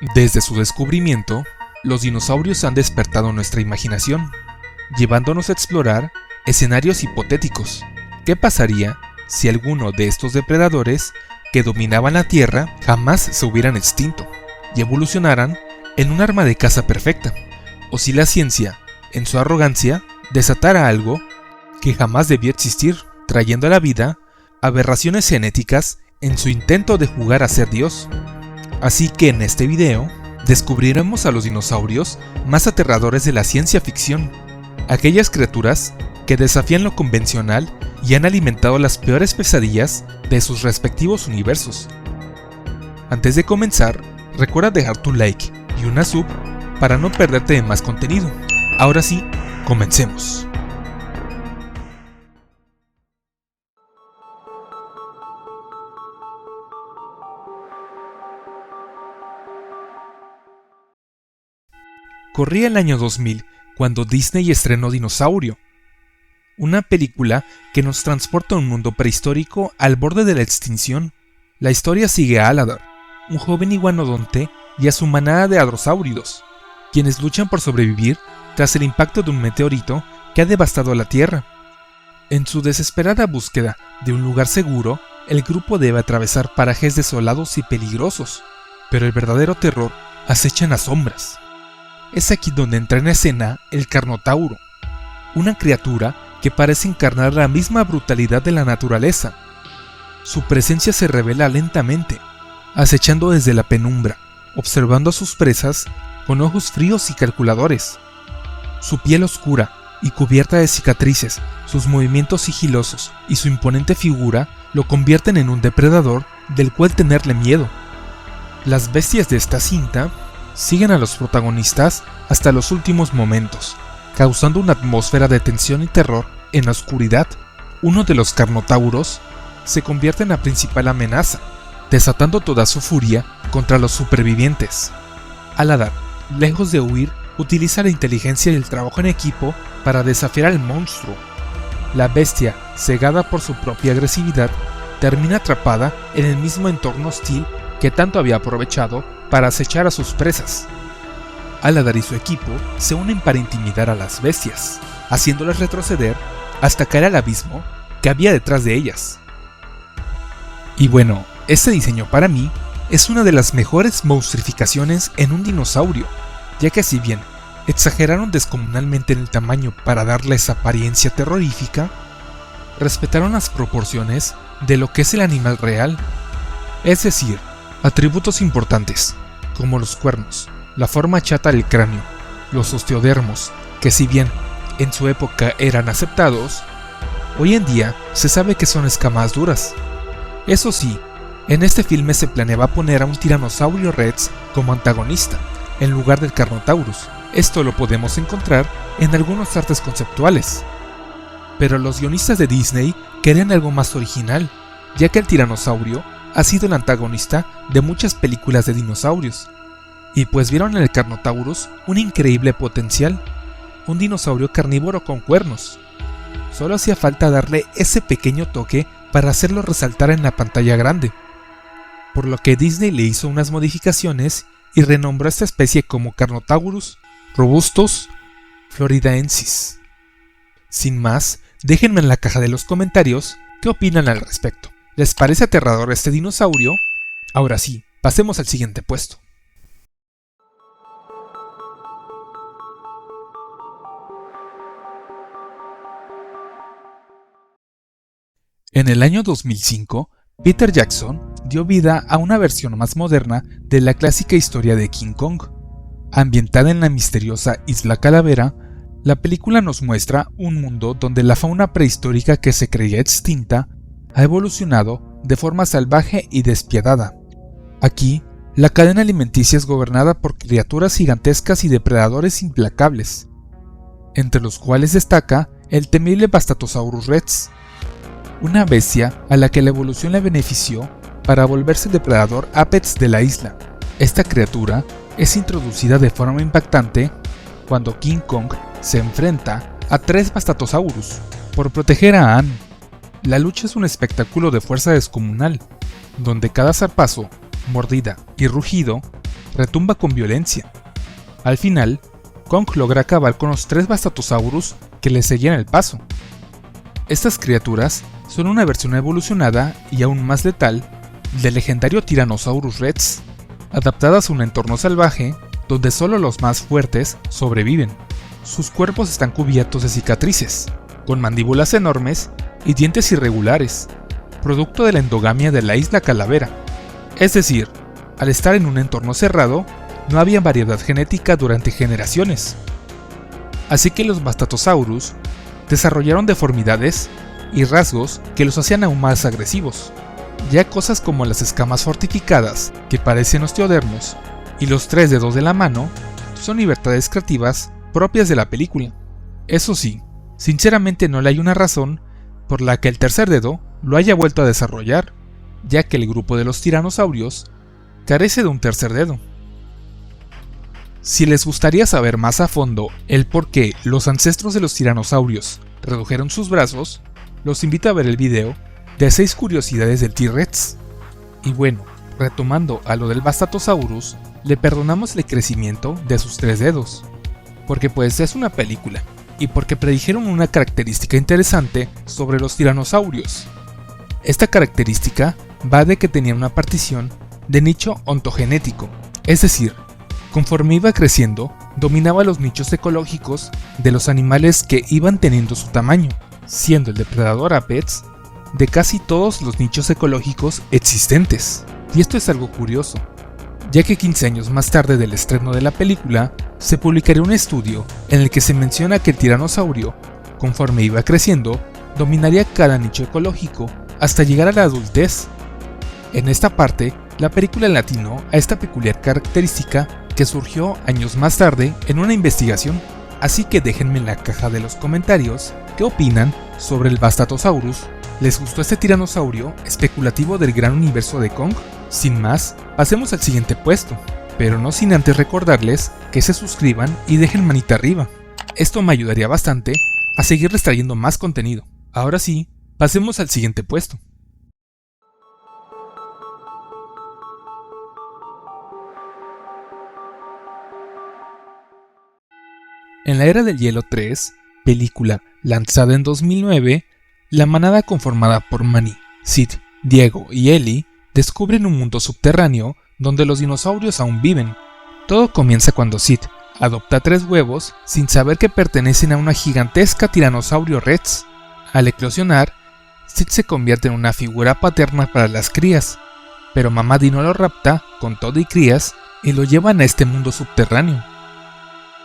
Desde su descubrimiento, los dinosaurios han despertado nuestra imaginación, llevándonos a explorar escenarios hipotéticos. ¿Qué pasaría si alguno de estos depredadores que dominaban la Tierra jamás se hubieran extinto y evolucionaran en un arma de caza perfecta? ¿O si la ciencia, en su arrogancia, desatara algo que jamás debió existir, trayendo a la vida aberraciones genéticas en su intento de jugar a ser Dios? Así que en este video, descubriremos a los dinosaurios más aterradores de la ciencia ficción, aquellas criaturas que desafían lo convencional y han alimentado las peores pesadillas de sus respectivos universos. Antes de comenzar, recuerda dejar tu like y una sub para no perderte de más contenido. Ahora sí, comencemos. Corría el año 2000 cuando Disney estrenó Dinosaurio, una película que nos transporta a un mundo prehistórico al borde de la extinción. La historia sigue a Aladar, un joven iguanodonte, y a su manada de hadrosáuridos, quienes luchan por sobrevivir tras el impacto de un meteorito que ha devastado la Tierra. En su desesperada búsqueda de un lugar seguro, el grupo debe atravesar parajes desolados y peligrosos, pero el verdadero terror acecha en las sombras. Es aquí donde entra en escena el Carnotauro, una criatura que parece encarnar la misma brutalidad de la naturaleza. Su presencia se revela lentamente, acechando desde la penumbra, observando a sus presas con ojos fríos y calculadores. Su piel oscura y cubierta de cicatrices, sus movimientos sigilosos y su imponente figura lo convierten en un depredador del cual tenerle miedo. Las bestias de esta cinta siguen a los protagonistas hasta los últimos momentos, causando una atmósfera de tensión y terror en la oscuridad. Uno de los carnotauros se convierte en la principal amenaza, desatando toda su furia contra los supervivientes. Aladar, lejos de huir, utiliza la inteligencia y el trabajo en equipo para desafiar al monstruo. La bestia, cegada por su propia agresividad, termina atrapada en el mismo entorno hostil que tanto había aprovechado para acechar a sus presas. Aladar y su equipo se unen para intimidar a las bestias, haciéndolas retroceder hasta caer al abismo que había detrás de ellas. Y bueno, este diseño para mí es una de las mejores monstrificaciones en un dinosaurio, ya que si bien exageraron descomunalmente en el tamaño para darle esa apariencia terrorífica, respetaron las proporciones de lo que es el animal real, es decir, atributos importantes, como los cuernos, la forma chata del cráneo, los osteodermos, que si bien en su época eran aceptados, hoy en día se sabe que son escamas duras. Eso sí, en este filme se planeaba poner a un tiranosaurio rex como antagonista, en lugar del Carnotaurus. Esto lo podemos encontrar en algunos artes conceptuales. Pero los guionistas de Disney querían algo más original, ya que el tiranosaurio ha sido el antagonista de muchas películas de dinosaurios, y pues vieron en el Carnotaurus un increíble potencial, un dinosaurio carnívoro con cuernos. Solo hacía falta darle ese pequeño toque para hacerlo resaltar en la pantalla grande, por lo que Disney le hizo unas modificaciones y renombró a esta especie como Carnotaurus robustus floridaensis. Sin más, déjenme en la caja de los comentarios qué opinan al respecto. ¿Les parece aterrador este dinosaurio? Ahora sí, pasemos al siguiente puesto. En el año 2005, Peter Jackson dio vida a una versión más moderna de la clásica historia de King Kong. Ambientada en la misteriosa Isla Calavera, la película nos muestra un mundo donde la fauna prehistórica que se creía extinta ha evolucionado de forma salvaje y despiadada. Aquí, la cadena alimenticia es gobernada por criaturas gigantescas y depredadores implacables, entre los cuales destaca el temible Bastatosaurus rex, una bestia a la que la evolución le benefició para volverse el depredador apex de la isla. Esta criatura es introducida de forma impactante cuando King Kong se enfrenta a 3 Bastatosaurus por proteger a Anne. La lucha es un espectáculo de fuerza descomunal, donde cada zarpazo, mordida y rugido retumba con violencia. Al final, Kong logra acabar con los 3 Bastatosaurus que le seguían el paso. Estas criaturas son una versión evolucionada y aún más letal del legendario Tyrannosaurus Rex, adaptadas a un entorno salvaje donde solo los más fuertes sobreviven. Sus cuerpos están cubiertos de cicatrices, con mandíbulas enormes y dientes irregulares, producto de la endogamia de la isla Calavera. Es decir, al estar en un entorno cerrado, no había variedad genética durante generaciones. Así que los Bastatosaurus desarrollaron deformidades y rasgos que los hacían aún más agresivos. Ya cosas como las escamas fortificadas, que parecen osteodermos, y los 3 dedos de la mano, son libertades creativas propias de la película. Eso sí, sinceramente no le hay una razón por la que el tercer dedo lo haya vuelto a desarrollar, ya que el grupo de los tiranosaurios carece de un tercer dedo. Si les gustaría saber más a fondo el por qué los ancestros de los tiranosaurios redujeron sus brazos, los invito a ver el video de 6 curiosidades del T-Rex. Y bueno, retomando a lo del Bastatosaurus, le perdonamos el crecimiento de sus 3 dedos, porque pues es una película, y porque predijeron una característica interesante sobre los tiranosaurios. Esta característica va de que tenían una partición de nicho ontogenético, es decir, conforme iba creciendo, dominaba los nichos ecológicos de los animales que iban teniendo su tamaño, siendo el depredador apex de casi todos los nichos ecológicos existentes. Y esto es algo curioso, ya que 15 años más tarde del estreno de la película, se publicaría un estudio en el que se menciona que el tiranosaurio, conforme iba creciendo, dominaría cada nicho ecológico hasta llegar a la adultez. En esta parte, la película latinó a esta peculiar característica que surgió años más tarde en una investigación, así que déjenme en la caja de los comentarios qué opinan sobre el Bastatosaurus. ¿Les gustó este tiranosaurio especulativo del gran universo de Kong? Sin más, pasemos al siguiente puesto, pero no sin antes recordarles que se suscriban y dejen manita arriba. Esto me ayudaría bastante a seguirles trayendo más contenido. Ahora sí, pasemos al siguiente puesto. En la Era del Hielo 3, película lanzada en 2009, la manada conformada por Manny, Sid, Diego y Ellie descubren un mundo subterráneo donde los dinosaurios aún viven. Todo comienza cuando Sid adopta 3 huevos sin saber que pertenecen a una gigantesca tiranosaurio Rex. Al eclosionar, Sid se convierte en una figura paterna para las crías, pero mamá Dino lo rapta con todo y crías y lo llevan a este mundo subterráneo.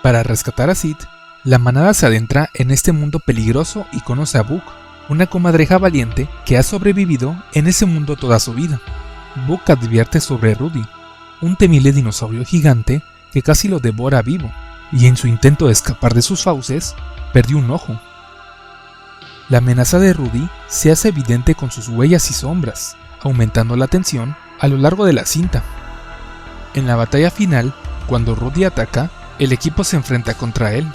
Para rescatar a Sid, la manada se adentra en este mundo peligroso y conoce a Buck, una comadreja valiente que ha sobrevivido en ese mundo toda su vida. Buck advierte sobre Rudy, un temible dinosaurio gigante que casi lo devora vivo, y en su intento de escapar de sus fauces, perdió un ojo. La amenaza de Rudy se hace evidente con sus huellas y sombras, aumentando la tensión a lo largo de la cinta. En la batalla final, cuando Rudy ataca, el equipo se enfrenta contra él.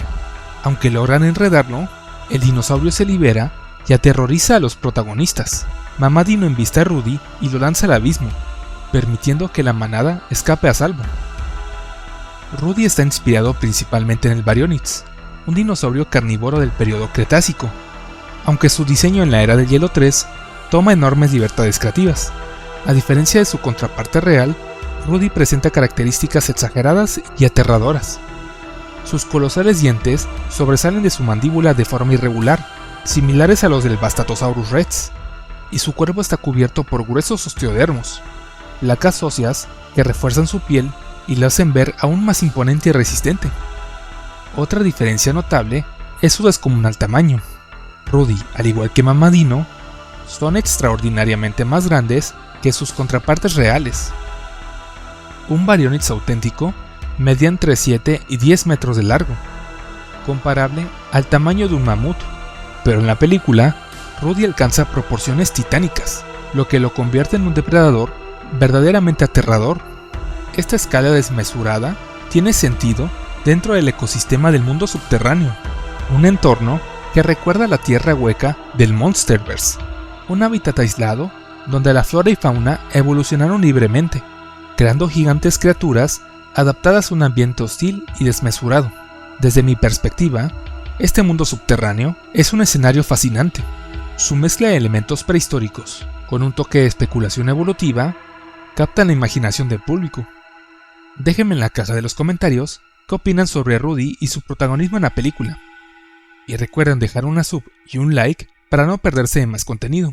Aunque logran enredarlo, el dinosaurio se libera y aterroriza a los protagonistas. Mamá Dino embiste a Rudy y lo lanza al abismo, permitiendo que la manada escape a salvo. Rudy está inspirado principalmente en el Baryonyx, un dinosaurio carnívoro del periodo Cretácico, aunque su diseño en la Era del Hielo 3 toma enormes libertades creativas. A diferencia de su contraparte real, Rudy presenta características exageradas y aterradoras. Sus colosales dientes sobresalen de su mandíbula de forma irregular, similares a los del Bastatosaurus Rex, y su cuerpo está cubierto por gruesos osteodermos, placas óseas que refuerzan su piel y lo hacen ver aún más imponente y resistente. Otra diferencia notable es su descomunal tamaño. Rudy, al igual que Mamá Dino, son extraordinariamente más grandes que sus contrapartes reales. Un Baryonyx auténtico medía entre 7 y 10 metros de largo, comparable al tamaño de un mamut, pero en la película, Rudy alcanza proporciones titánicas, lo que lo convierte en un depredador verdaderamente aterrador. Esta escala desmesurada tiene sentido dentro del ecosistema del mundo subterráneo, un entorno que recuerda a la tierra hueca del Monsterverse, un hábitat aislado donde la flora y fauna evolucionaron libremente, creando gigantes criaturas adaptadas a un ambiente hostil y desmesurado. Desde mi perspectiva, este mundo subterráneo es un escenario fascinante. Su mezcla de elementos prehistóricos, con un toque de especulación evolutiva, capta la imaginación del público. Déjenme en la caja de los comentarios qué opinan sobre Rudy y su protagonismo en la película. Y recuerden dejar una sub y un like para no perderse de más contenido.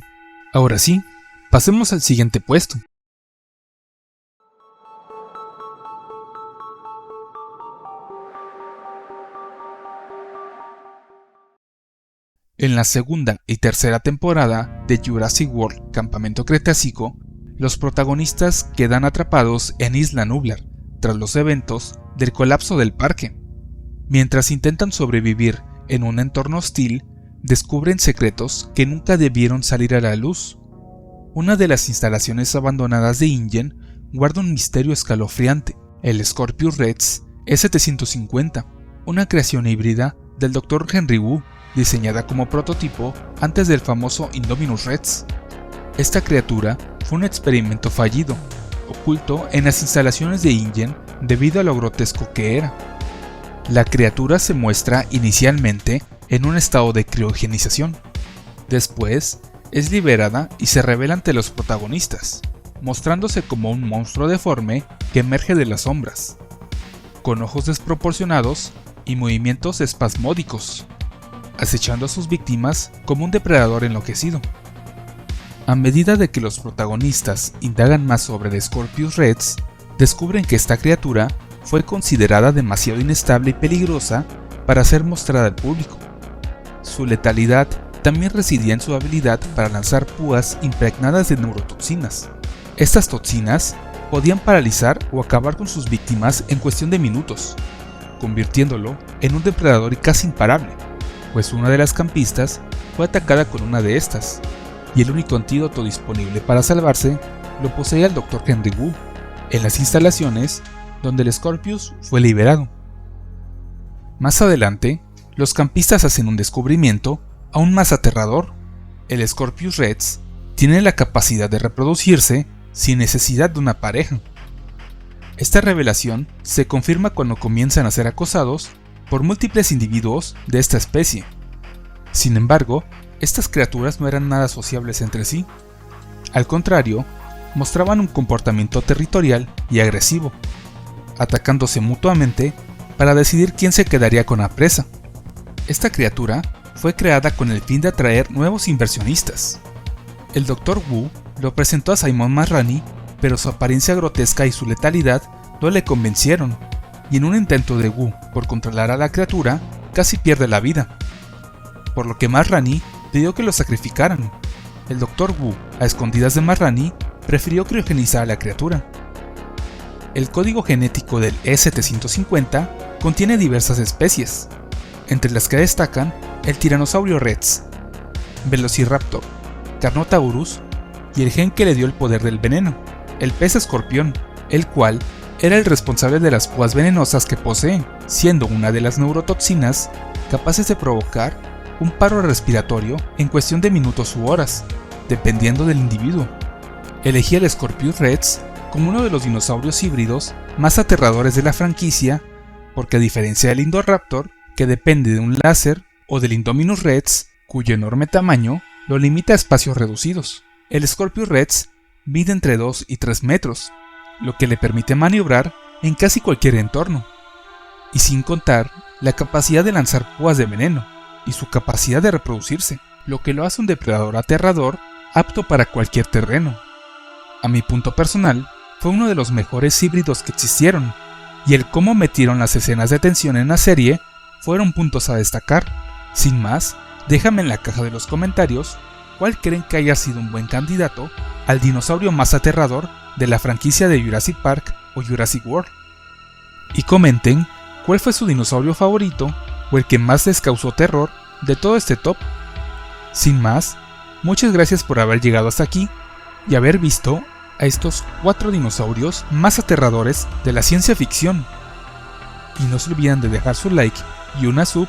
Ahora sí, pasemos al siguiente puesto. En la segunda y tercera temporada de Jurassic World Campamento Cretácico, los protagonistas quedan atrapados en Isla Nublar tras los eventos del colapso del parque. Mientras intentan sobrevivir en un entorno hostil, descubren secretos que nunca debieron salir a la luz. Una de las instalaciones abandonadas de InGen guarda un misterio escalofriante, el Scorpius Rex E750, una creación híbrida del Dr. Henry Wu, diseñada como prototipo antes del famoso Indominus Rex. Esta criatura fue un experimento fallido, oculto en las instalaciones de InGen debido a lo grotesco que era. La criatura se muestra inicialmente en un estado de criogenización. Después, es liberada y se revela ante los protagonistas, mostrándose como un monstruo deforme que emerge de las sombras, con ojos desproporcionados y movimientos espasmódicos, acechando a sus víctimas como un depredador enloquecido. A medida de que los protagonistas indagan más sobre The Scorpius Rex, descubren que esta criatura fue considerada demasiado inestable y peligrosa para ser mostrada al público. Su letalidad también residía en su habilidad para lanzar púas impregnadas de neurotoxinas. Estas toxinas podían paralizar o acabar con sus víctimas en cuestión de minutos, convirtiéndolo en un depredador casi imparable, pues una de las campistas fue atacada con una de estas, y el único antídoto disponible para salvarse lo poseía el Dr. Henry Wu, en las instalaciones donde el Scorpius fue liberado. Más adelante, los campistas hacen un descubrimiento aún más aterrador. El Scorpius Rex tiene la capacidad de reproducirse sin necesidad de una pareja. Esta revelación se confirma cuando comienzan a ser acosados por múltiples individuos de esta especie. Sin embargo, estas criaturas no eran nada sociables entre sí. Al contrario, mostraban un comportamiento territorial y agresivo, atacándose mutuamente para decidir quién se quedaría con la presa. Esta criatura fue creada con el fin de atraer nuevos inversionistas. El Dr. Wu lo presentó a Simon Marrani, pero su apariencia grotesca y su letalidad no le convencieron, y en un intento de Wu por controlar a la criatura, casi pierde la vida. Por lo que Marrani pidió que lo sacrificaran. El Dr. Wu, a escondidas de Marrani, prefirió criogenizar a la criatura. El código genético del E750 contiene diversas especies, entre las que destacan el Tiranosaurio Rex, Velociraptor, Carnotaurus y el gen que le dio el poder del veneno, el pez escorpión, el cual era el responsable de las púas venenosas que posee, siendo una de las neurotoxinas capaces de provocar un paro respiratorio en cuestión de minutos u horas, dependiendo del individuo. Elegí el Scorpius Rex como uno de los dinosaurios híbridos más aterradores de la franquicia, porque a diferencia del Indoraptor, que depende de un láser, o del Indominus Rex, cuyo enorme tamaño lo limita a espacios reducidos, el Scorpius Rex mide entre 2 y 3 metros, lo que le permite maniobrar en casi cualquier entorno, y sin contar la capacidad de lanzar púas de veneno y su capacidad de reproducirse, lo que lo hace un depredador aterrador apto para cualquier terreno. A mi punto personal, fue uno de los mejores híbridos que existieron, y el cómo metieron las escenas de tensión en la serie fueron puntos a destacar. Sin más, déjame en la caja de los comentarios cuál creen que haya sido un buen candidato al dinosaurio más aterrador de la franquicia de Jurassic Park o Jurassic World. Y comenten cuál fue su dinosaurio favorito o el que más les causó terror de todo este top. Sin más, muchas gracias por haber llegado hasta aquí y haber visto a estos 4 dinosaurios más aterradores de la ciencia ficción. Y no se olviden de dejar su like y una sub,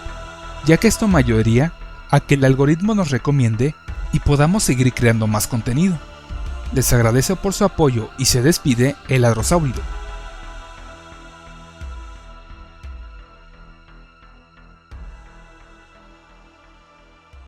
ya que esto me ayudaría a que el algoritmo nos recomiende y podamos seguir creando más contenido. Les agradezco por su apoyo y se despide el Hadrosáurido.